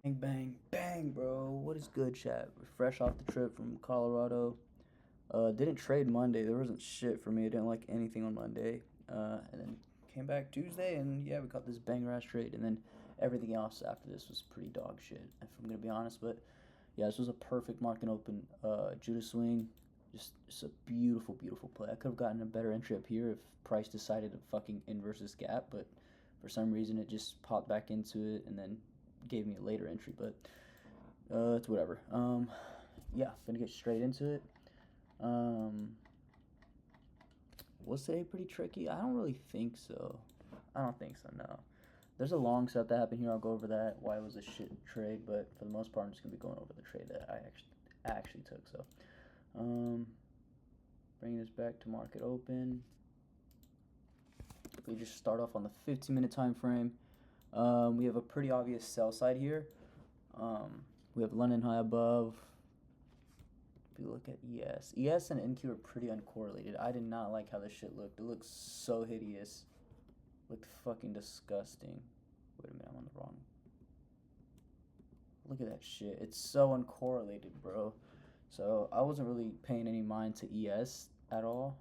Bang, bang, bang, bro. What is good, chat? We're fresh off the trip from Colorado. Didn't trade Monday. There wasn't shit for me. I didn't like anything on Monday. And then came back Tuesday, and yeah, we got this banger ass trade. And then everything else after this was pretty dog shit, if I'm gonna be honest. But yeah, this was a perfect market open. Judah swing, just a beautiful, beautiful play. I could have gotten a better entry up here if Price decided to fucking inverse this gap, but for some reason it just popped back into it and then gave me a later entry. But it's whatever. Yeah, gonna get straight into it. Um, was today pretty tricky? I don't really think so. I don't think so. No. There's a long set that happened here. I'll go over that. Why it was a shit trade, but for the most part, I'm just gonna be going over the trade that I actually took. So, um, bringing this back to market open. We just start off on the 15-minute time frame. We have a pretty obvious sell side here. We have London high above. If you look at ES and NQ are pretty uncorrelated. I did not like how this shit looked. It looks so hideous. Looked fucking disgusting. Wait a minute, I'm on the wrong. Look at that shit. It's so uncorrelated, bro. So I wasn't really paying any mind to ES at all.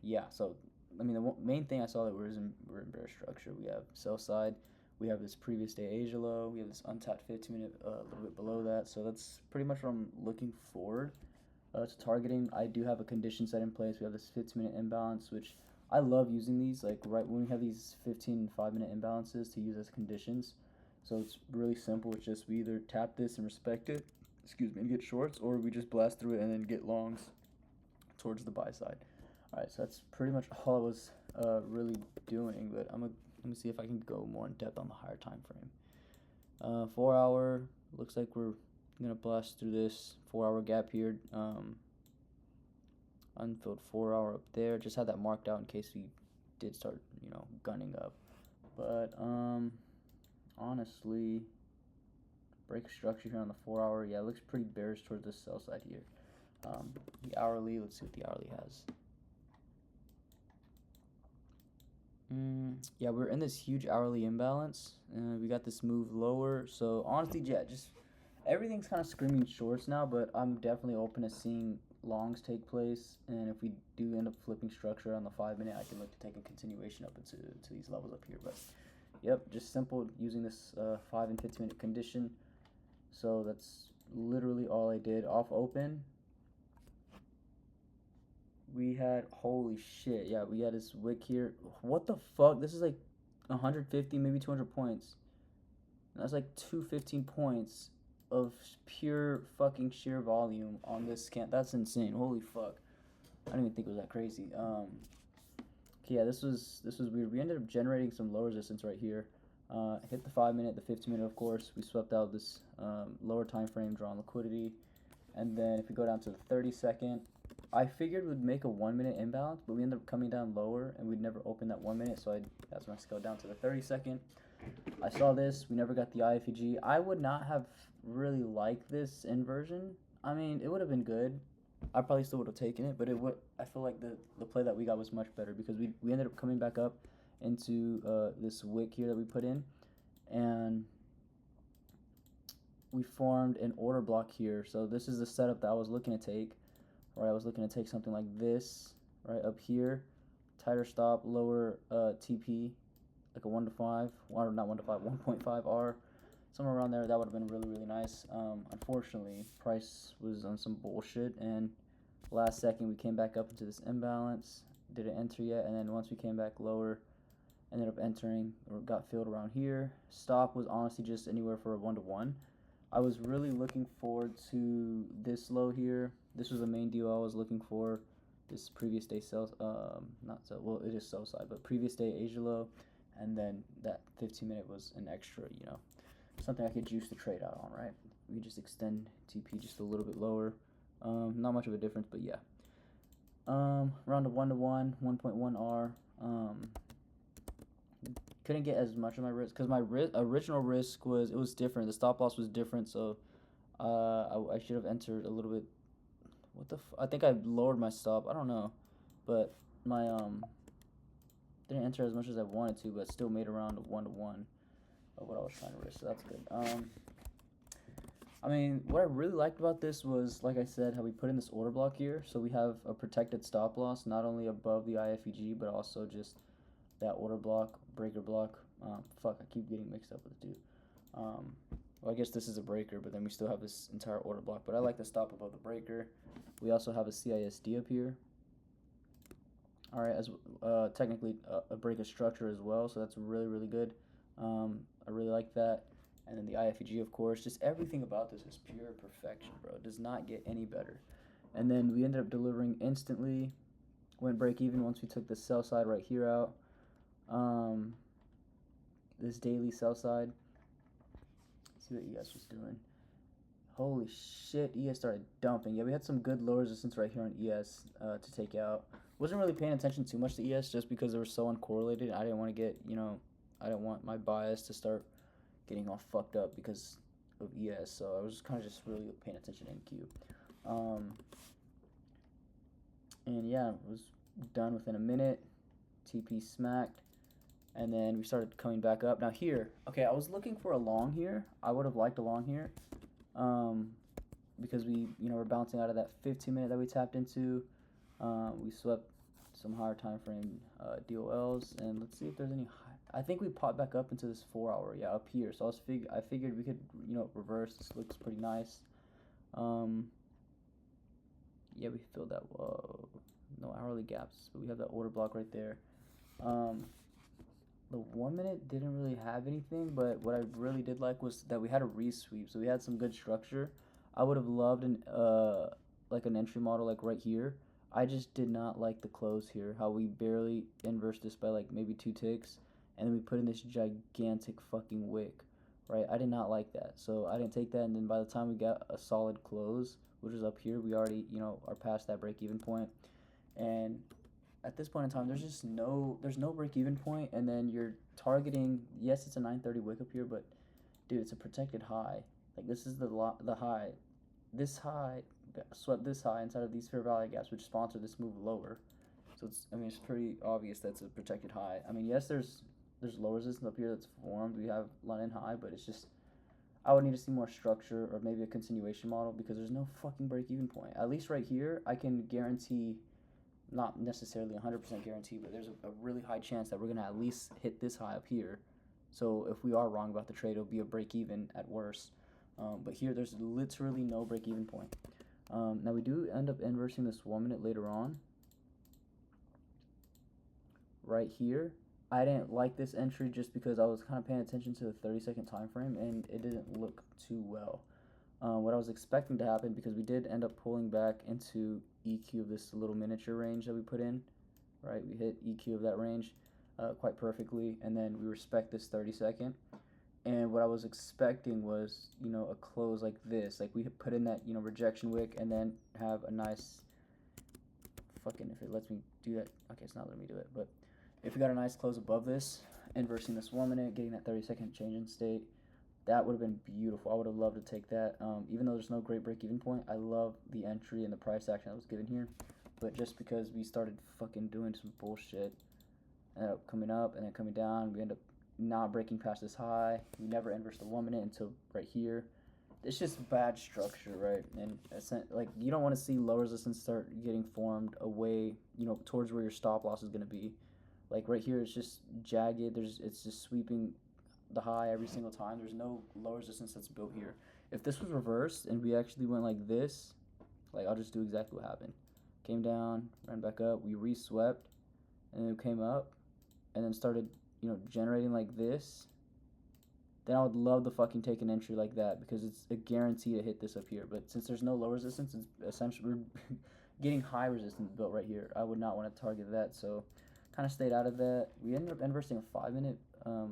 Yeah, so I mean the main thing I saw that we're in bear structure. We have sell side, we have this previous day Asia low, we have this untapped 15-minute a little bit below that. So that's pretty much what I'm looking forward to targeting. I do have a condition set in place. We have this 15-minute imbalance, which I love using these like right when we have these 15 5-minute imbalances to use as conditions. So it's really simple. It's just we either tap this and respect it, excuse me, and get shorts, or we just blast through it and then get longs towards the buy side. All right, so that's pretty much all I was really doing. But let me see if I can go more in depth on the higher time frame. 4 hour looks like we're gonna blast through this 4 hour gap here. Unfilled 4 hour up there. Just had that marked out in case we did start, gunning up. But honestly, break structure here on the 4 hour. Yeah, it looks pretty bearish towards the sell side here. The hourly, let's see what the hourly has. Yeah, we're in this huge hourly imbalance. We got this move lower. So honestly, yeah, just everything's kind of screaming shorts now. But I'm definitely open to seeing longs take place. And if we do end up flipping structure on the 5-minute, I can look to take a continuation up into these levels up here. But yep, just simple using this 5 and 15-minute condition. So that's literally all I did. Off open, we had, holy shit, yeah, we had this wick here. What the fuck? This is like 150, maybe 200 points. That's like 215 points of pure fucking sheer volume on this scan. That's insane. Holy fuck. I didn't even think it was that crazy. Okay, yeah, this was weird. We ended up generating some low resistance right here. Hit the 5-minute, the 15-minute, of course. We swept out this lower time frame, drawn liquidity. And then if we go down to the 30-second, I figured we'd make a 1-minute imbalance, but we ended up coming down lower, and we'd never open that 1 minute, so that's when I scaled down to the 30-second. I saw this. We never got the IFEG. I would not have really liked this inversion. I mean, it would have been good. I probably still would have taken it, but I feel like the play that we got was much better because we ended up coming back up into this wick here that we put in, and we formed an order block here. So this is the setup that I was looking to take. Right, I was looking to take something like this, right up here, tighter stop, lower TP, like a 1 to 5, or not 1 to 5, 1.5 R, somewhere around there. That would have been really, really nice. Unfortunately, price was on some bullshit, and last second we came back up into this imbalance, didn't enter yet, and then once we came back lower, ended up entering or got filled around here. Stop was honestly just anywhere for a 1 to 1. I was really looking forward to this low here. This was the main deal I was looking for. This previous day sell, not sell, well, it is sell side, but previous day Asia low, and then that 15-minute was an extra, something I could juice the trade out on, right? We just extend TP just a little bit lower. Not much of a difference, but yeah. Around a 1 to 1, 1.1 R. Couldn't get as much of my risk because my original risk was different. The stop loss was different, so I should have entered a little bit. I think I lowered my stop. I don't know, but my Didn't enter as much as I wanted to, but still made around a 1-to-1 of what I was trying to risk. So that's good. I mean, what I really liked about this was, like I said, how we put in this order block here. So we have a protected stop loss, not only above the IFEG, but also just that order block, breaker block. Fuck, I keep getting mixed up with the two. Well, I guess this is a breaker, but then we still have this entire order block. But I like the stop above the breaker. We also have a CISD up here. All right, as technically a breaker structure as well, so that's really, really good. I really like that. And then the IFEG, of course. Just everything about this is pure perfection, bro. It does not get any better. And then we ended up delivering instantly. Went break even once we took the sell side right here out. This daily sell side. Let's see what ES was doing. Holy shit, ES started dumping. Yeah, we had some good low resistance right here on ES to take out. Wasn't really paying attention too much to ES just because they were so uncorrelated. I didn't want to get, I didn't want my bias to start getting all fucked up because of ES. So I was kind of just really paying attention to NQ. And yeah, it was done within a minute. TP smacked. And then we started coming back up. Now here, okay, I was looking for a long here. I would have liked a long here. Because we, we're bouncing out of that 15-minute that we tapped into. We swept some higher time frame DOLs, and let's see if there's any high. I think we popped back up into this 4-hour, yeah, up here. So I figured we could, reverse. This looks pretty nice. Yeah, we filled that. Whoa, no hourly gaps, but we have that order block right there. The 1 minute didn't really have anything, but what I really did like was that we had a resweep, so we had some good structure. I would have loved like an entry model like right here. I just did not like the close here, how we barely inversed this by like maybe 2 ticks, and then we put in this gigantic fucking wick, right? I did not like that, so I didn't take that, and then by the time we got a solid close, which is up here, we already, are past that break-even point, and at this point in time, there's no break-even point, and then you're targeting, yes, it's a 930 wick up here, but, dude, it's a protected high. Like, this is the high. This high swept this high inside of these fair value gaps, which sponsored this move lower. So it's pretty obvious that's a protected high. I mean, yes, there's low resistance up here that's formed. We have London high, but it's just, I would need to see more structure or maybe a continuation model because there's no fucking break-even point. At least right here, I can guarantee, not necessarily 100% guarantee, but there's a really high chance that we're going to at least hit this high up here. So if we are wrong about the trade, it'll be a break-even at worst. But here, there's literally no break-even point. Now, we do end up inversing this 1 minute later on. Right here. I didn't like this entry just because I was kind of paying attention to the 30-second time frame, and it didn't look too well. What I was expecting to happen, because we did end up pulling back into EQ of this little miniature range that we put in, right? We hit EQ of that range quite perfectly, and then we respect this 30-second. And what I was expecting was, a close like this. Like, we put in that, rejection wick and then have a nice fucking, if it lets me do that. Okay, it's not letting me do it. But if we got a nice close above this, inversing this 1 minute, getting that 30-second change in state, that would have been beautiful. I would have loved to take that. Even though there's no great break-even point, I love the entry and the price action that was given here. But just because we started fucking doing some bullshit, ended up coming up and then coming down, we end up not breaking past this high. We never inversed the 1 minute until right here. It's just bad structure, right? And like, you don't want to see low resistance start getting formed away, towards where your stop loss is going to be. Like right here, it's just jagged. It's just sweeping the high every single time. There's no low resistance that's built here. If this was reversed and we actually went like this, like, I'll just do exactly what happened. Came down, ran back up, we re-swept, and then came up, and then started, generating like this, then I would love to fucking take an entry like that because it's a guarantee to hit this up here. But since there's no low resistance, it's essentially we're getting high resistance built right here. I would not want to target that, so kind of stayed out of that. We ended up inversing a 5 minute.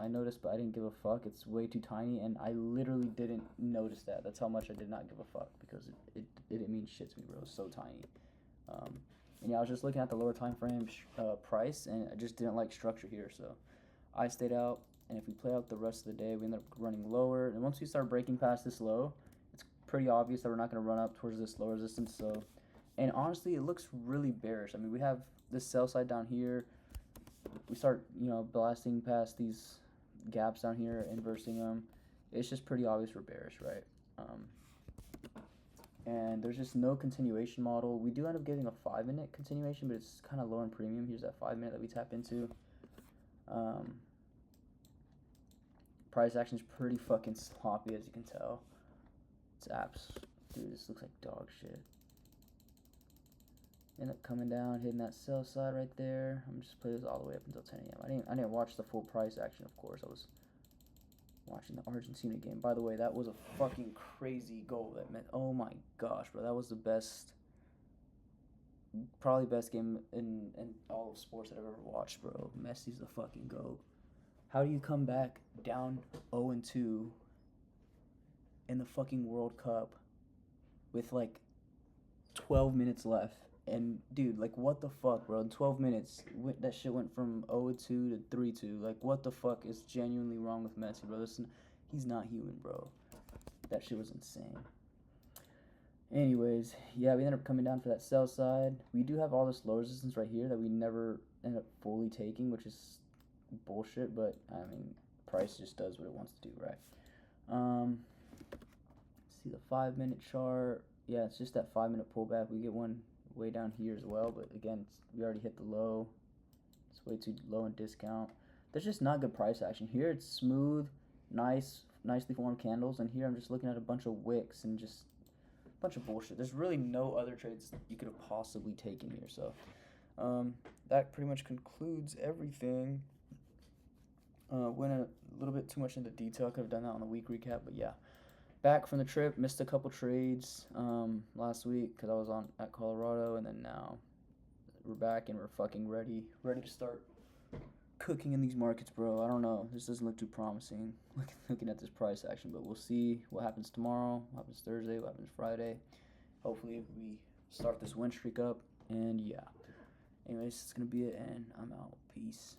I noticed, but I didn't give a fuck. It's way too tiny, and I literally didn't notice that. That's how much I did not give a fuck because it didn't mean shit to me, bro. It was so tiny. And yeah, I was just looking at the lower time frame price, and I just didn't like structure here, so I stayed out. And if we play out the rest of the day, we end up running lower. And once we start breaking past this low, it's pretty obvious that we're not going to run up towards this low resistance. So, and honestly, it looks really bearish. I mean, we have this sell side down here. we start, you know, blasting past these gaps down here, inversing them, it's just pretty obvious we're bearish, right? And there's just no continuation model. We do end up getting a 5-minute continuation, but it's kind of low in premium. Here's that 5-minute that we tap into. Price action is pretty fucking sloppy, as you can tell. It's apps. Dude, this looks like dog shit. End up coming down, hitting that sell side right there. I'm just play this all the way up until 10 a.m. I didn't watch the full price action, of course. I was watching the Argentina game. By the way, that was a fucking crazy goal that meant, oh my gosh, bro. That was the best, probably best game in all of sports that I've ever watched, bro. Messi's the fucking GOAT. How do you come back down 0-2 in the fucking World Cup with like 12 minutes left? And dude, like, what the fuck, bro? In 12 minutes, that shit went from 0-2 to 3-2. Like, what the fuck is genuinely wrong with Messi, bro? He's not human, bro. That shit was insane. Anyways, yeah, we ended up coming down for that sell side. We do have all this low resistance right here that we never end up fully taking, which is bullshit, but I mean, price just does what it wants to do, right? See the 5-minute chart. Yeah, it's just that 5-minute pullback. We get one way down here as well, but again, we already hit the low. It's way too low in discount. There's just not good price action here. It's smooth, nicely formed candles, and here I'm just looking at a bunch of wicks and just a bunch of bullshit. There's really no other trades you could have possibly taken here. So that pretty much concludes everything. Went a little bit too much into detail. I could have done that on the week recap, but yeah. Back from the trip, missed a couple trades last week because I was at Colorado, and then now we're back and we're fucking ready to start cooking in these markets, bro. I don't know. This doesn't look too promising looking at this price action, but we'll see what happens tomorrow, what happens Thursday, what happens Friday. Hopefully we start this win streak up, and yeah. Anyways, it's going to be it, and I'm out. Peace.